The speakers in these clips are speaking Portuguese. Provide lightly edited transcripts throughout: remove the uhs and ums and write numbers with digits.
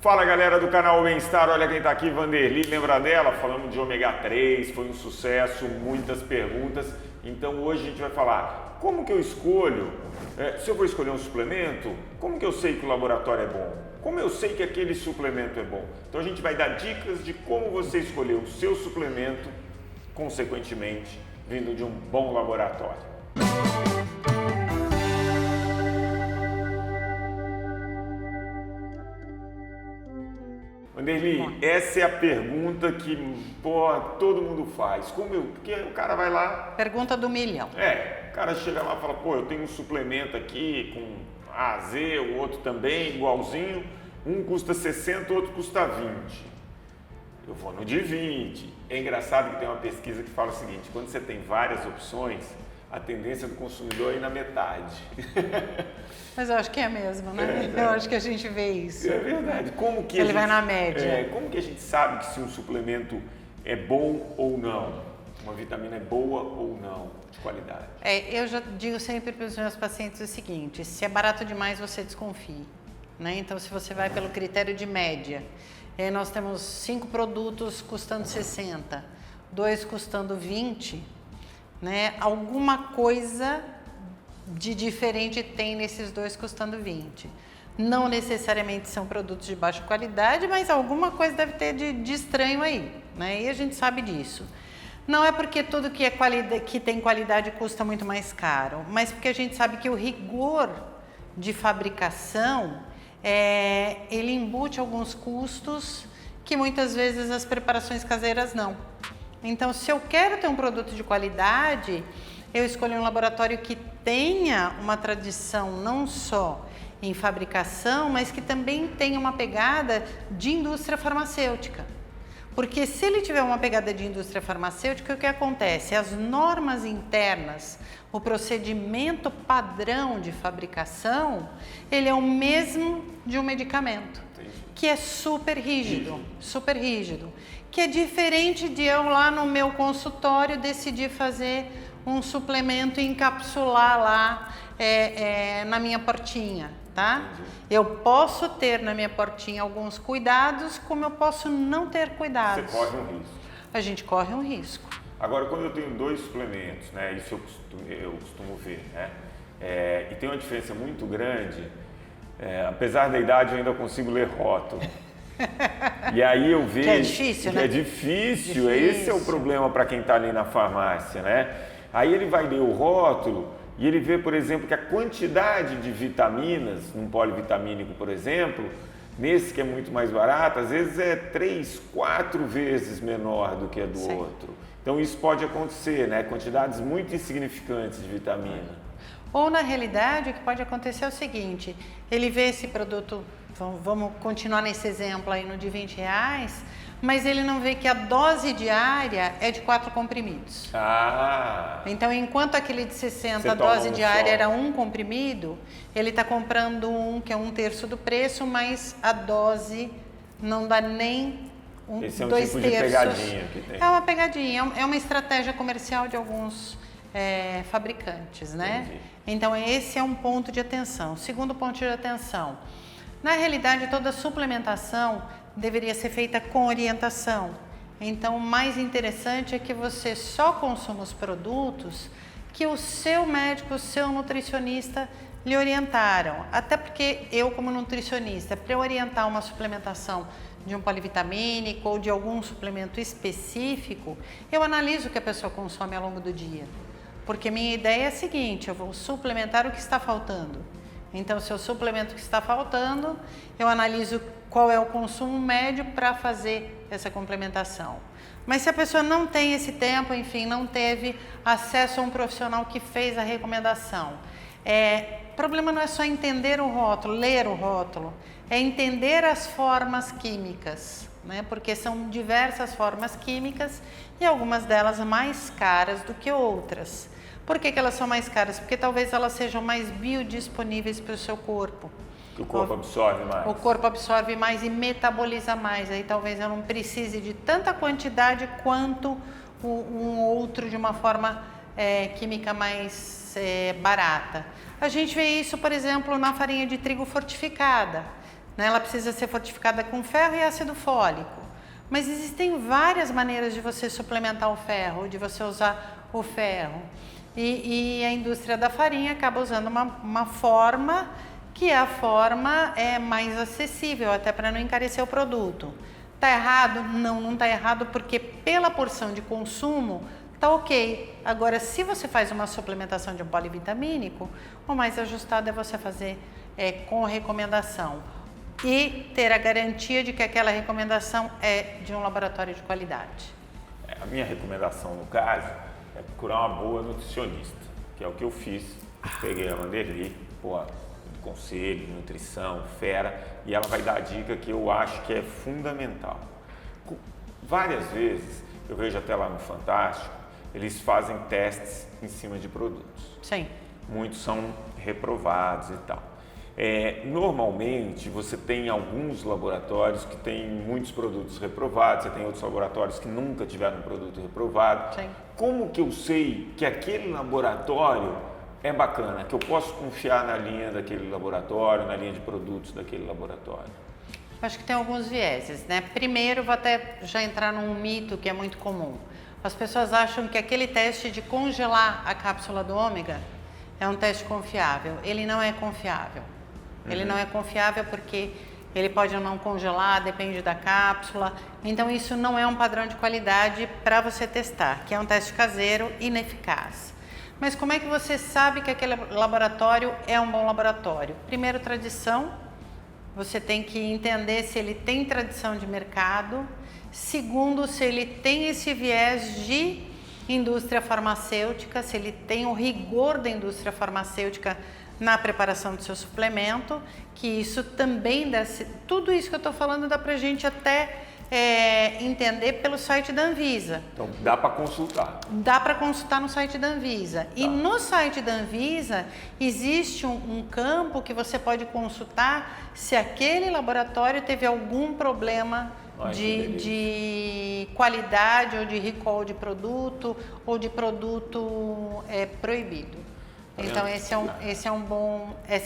Fala galera do canal Bem-Estar, olha quem tá aqui, Vanderly, lembra dela? Falamos de ômega 3, foi um sucesso, muitas perguntas. Então hoje a gente vai falar como que eu escolho, se eu vou escolher um suplemento, como que eu sei que o laboratório é bom? Como eu sei que aquele suplemento é bom? Então a gente vai dar dicas de como você escolher o seu suplemento, consequentemente, vindo de um bom laboratório. Vanderly, essa é a pergunta que todo mundo faz. Porque o cara vai lá... Pergunta do milhão. O cara chega lá e fala, eu tenho um suplemento aqui com A, Z, o outro também, igualzinho. Um custa 60, o outro custa 20. Eu vou no de 20. É engraçado que tem uma pesquisa que fala o seguinte, quando você tem várias opções, a tendência do consumidor é ir na metade. Mas eu acho que é mesmo, né? Eu acho que a gente vê isso. É verdade. Como que ele vai na média. Como que a gente sabe que se um suplemento é bom ou não? Uma vitamina é boa ou não, de qualidade? Eu já digo sempre para os meus pacientes o seguinte, se é barato demais, você desconfie. Né? Então, se você vai pelo critério de média, nós temos 5 produtos custando 60, 2 custando 20, né? Alguma coisa de diferente tem nesses 2 custando 20. Não necessariamente são produtos de baixa qualidade, mas alguma coisa deve ter de estranho aí, né? E a gente sabe disso. Não é porque tudo que tem qualidade custa muito mais caro, mas porque a gente sabe que o rigor de fabricação, ele embute alguns custos que muitas vezes as preparações caseiras não. Então, se eu quero ter um produto de qualidade, eu escolho um laboratório que tenha uma tradição não só em fabricação, mas que também tenha uma pegada de indústria farmacêutica. Porque se ele tiver uma pegada de indústria farmacêutica, o que acontece? As normas internas, o procedimento padrão de fabricação, ele é o mesmo de um medicamento, que é super rígido, que é diferente de eu lá no meu consultório decidir fazer um suplemento e encapsular lá na minha portinha, tá? Eu posso ter na minha portinha alguns cuidados, como eu posso não ter cuidados. Você corre um risco. A gente corre um risco. Agora, quando eu tenho 2 suplementos, né, isso eu costumo ver, né, e tem uma diferença muito grande, apesar da idade eu ainda consigo ler rótulo. E aí eu vejo que é difícil, né? É difícil. Esse é o problema para quem está ali na farmácia, né? Aí ele vai ler o rótulo e ele vê, por exemplo, que a quantidade de vitaminas, num polivitamínico, por exemplo, nesse que é muito mais barato, às vezes é 3, 4 vezes menor do que a do outro. Então isso pode acontecer, né? Quantidades muito insignificantes de vitamina. Ou na realidade o que pode acontecer é o seguinte, ele vê esse produto, vamos continuar nesse exemplo aí no de R$20, mas ele não vê que a dose diária é de 4 comprimidos. Então, enquanto aquele de 60, a dose diária era 1 comprimido, ele está comprando um que é 1/3 do preço, mas a dose não dá nem 2/3. Esse é um tipo de pegadinha que tem. É uma pegadinha, é uma estratégia comercial de alguns fabricantes, né? Entendi. Então, esse é um ponto de atenção. Segundo ponto de atenção, na realidade, toda suplementação deveria ser feita com orientação. Então, o mais interessante é que você só consuma os produtos que o seu médico, o seu nutricionista lhe orientaram. Até porque eu, como nutricionista, para eu orientar uma suplementação de um polivitamínico ou de algum suplemento específico, eu analiso o que a pessoa consome ao longo do dia. Porque minha ideia é a seguinte, eu vou suplementar o que está faltando. Então, se eu suplemento o que está faltando, eu analiso qual é o consumo médio para fazer essa complementação. Mas se a pessoa não tem esse tempo, enfim, não teve acesso a um profissional que fez a recomendação, o problema não é só entender o rótulo, ler o rótulo, é entender as formas químicas, né? Porque são diversas formas químicas e algumas delas mais caras do que outras. Por que elas são mais caras? Porque talvez elas sejam mais biodisponíveis para o seu corpo. Que o corpo absorve mais. O corpo absorve mais e metaboliza mais. Aí talvez eu não precise de tanta quantidade quanto um outro de uma forma química mais barata. A gente vê isso, por exemplo, na farinha de trigo fortificada. né? Ela precisa ser fortificada com ferro e ácido fólico. Mas existem várias maneiras de você suplementar o ferro, de você usar o ferro. E a indústria da farinha acaba usando uma forma que é a forma mais acessível, até para não encarecer o produto. Está errado? Não, não está errado, porque pela porção de consumo está ok. Agora, se você faz uma suplementação de um polivitamínico, o mais ajustado é você fazer com recomendação e ter a garantia de que aquela recomendação é de um laboratório de qualidade. A minha recomendação, no caso, é procurar uma boa nutricionista, que é o que eu fiz. Peguei a Vanderly, conselho, nutrição, fera, e ela vai dar a dica que eu acho que é fundamental. Várias vezes, eu vejo até lá no Fantástico, eles fazem testes em cima de produtos. Sim. Muitos são reprovados e tal. Normalmente, você tem alguns laboratórios que têm muitos produtos reprovados, você tem outros laboratórios que nunca tiveram um produto reprovado. Sim. Como que eu sei que aquele laboratório é bacana, que eu posso confiar na linha daquele laboratório, na linha de produtos daquele laboratório? Acho que tem alguns vieses, né? Primeiro, vou até já entrar num mito que é muito comum. As pessoas acham que aquele teste de congelar a cápsula do ômega é um teste confiável. Ele não é confiável. Ele não é confiável porque ele pode ou não congelar, depende da cápsula. Então, isso não é um padrão de qualidade para você testar, que é um teste caseiro ineficaz. Mas como é que você sabe que aquele laboratório é um bom laboratório? Primeiro, tradição. Você tem que entender se ele tem tradição de mercado. Segundo, se ele tem esse viés de indústria farmacêutica, se ele tem o rigor da indústria farmacêutica na preparação do seu suplemento, que isso também dá... Tudo isso que eu estou falando dá para a gente até entender pelo site da Anvisa. Então, dá para consultar. Dá para consultar no site da Anvisa. Tá. E no site da Anvisa existe um campo que você pode consultar se aquele laboratório teve algum problema de qualidade ou de recall de produto ou de produto proibido. Então essa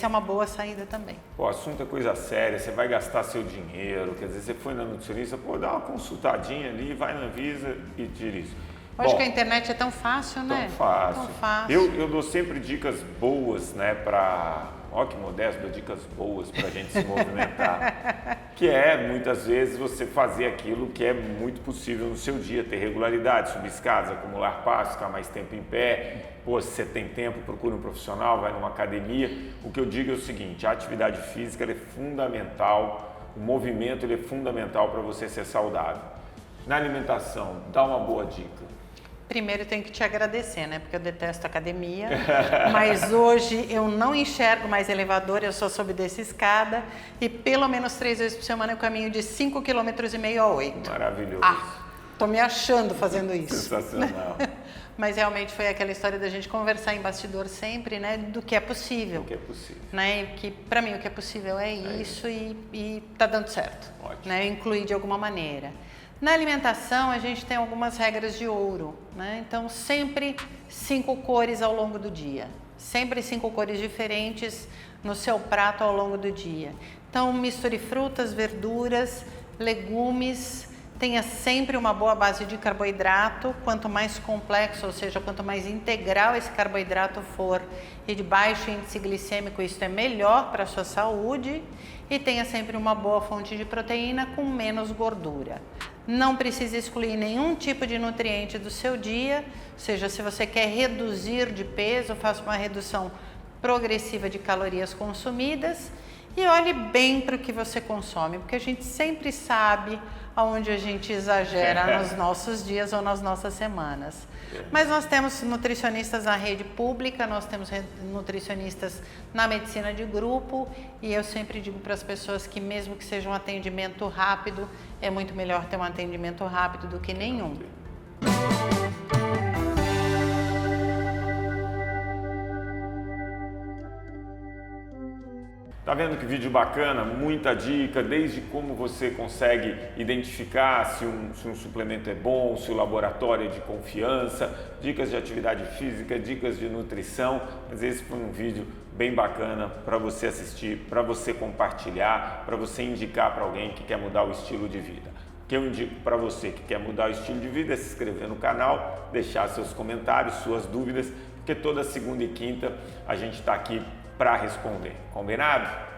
é uma boa saída também. O assunto é coisa séria, você vai gastar seu dinheiro, quer dizer, você foi na nutricionista, dá uma consultadinha ali, vai na Anvisa e tira isso. Acho que a internet é tão fácil, né? Tão fácil. Tão fácil. Eu dou sempre dicas boas, né, ó que modesto, dou dicas boas para a gente se movimentar. Que é, muitas vezes, você fazer aquilo que é muito possível no seu dia, ter regularidade, subir escadas, acumular passos, ficar mais tempo em pé. Se você tem tempo, procura um profissional, vai numa academia. O que eu digo é o seguinte, a atividade física é fundamental, o movimento é fundamental para você ser saudável. Na alimentação, dá uma boa dica. Primeiro eu tenho que te agradecer, né? Porque eu detesto academia, mas hoje eu não enxergo mais elevador, eu só soube dessa escada e pelo menos 3 vezes por semana eu caminho de 5,5 km a 8. Maravilhoso. Tô me achando fazendo isso. Sensacional. Mas realmente foi aquela história da gente conversar em bastidor sempre, né? Do que é possível. O que é possível. Né? E que para mim o que é possível é isso e tá dando certo. Ótimo. Né? Incluir de alguma maneira. Na alimentação, a gente tem algumas regras de ouro, né? Então, sempre 5 cores ao longo do dia. Sempre 5 cores diferentes no seu prato ao longo do dia. Então, misture frutas, verduras, legumes. Tenha sempre uma boa base de carboidrato. Quanto mais complexo, ou seja, quanto mais integral esse carboidrato for e de baixo índice glicêmico, isso é melhor para a sua saúde. E tenha sempre uma boa fonte de proteína com menos gordura. Não precisa excluir nenhum tipo de nutriente do seu dia, ou seja, se você quer reduzir de peso, faça uma redução progressiva de calorias consumidas e olhe bem para o que você consome, porque a gente sempre sabe aonde a gente exagera nos nossos dias ou nas nossas semanas. Mas nós temos nutricionistas na rede pública, nós temos nutricionistas na medicina de grupo e eu sempre digo para as pessoas que mesmo que seja um atendimento rápido, é muito melhor ter um atendimento rápido do que nenhum. Tá vendo que vídeo bacana? Muita dica, desde como você consegue identificar se um suplemento é bom, se o laboratório é de confiança, dicas de atividade física, dicas de nutrição. Mas esse foi um vídeo bem bacana para você assistir, para você compartilhar, para você indicar para alguém que quer mudar o estilo de vida. O que eu indico para você que quer mudar o estilo de vida é se inscrever no canal, deixar seus comentários, suas dúvidas, porque toda segunda e quinta a gente está aqui para responder. Combinado?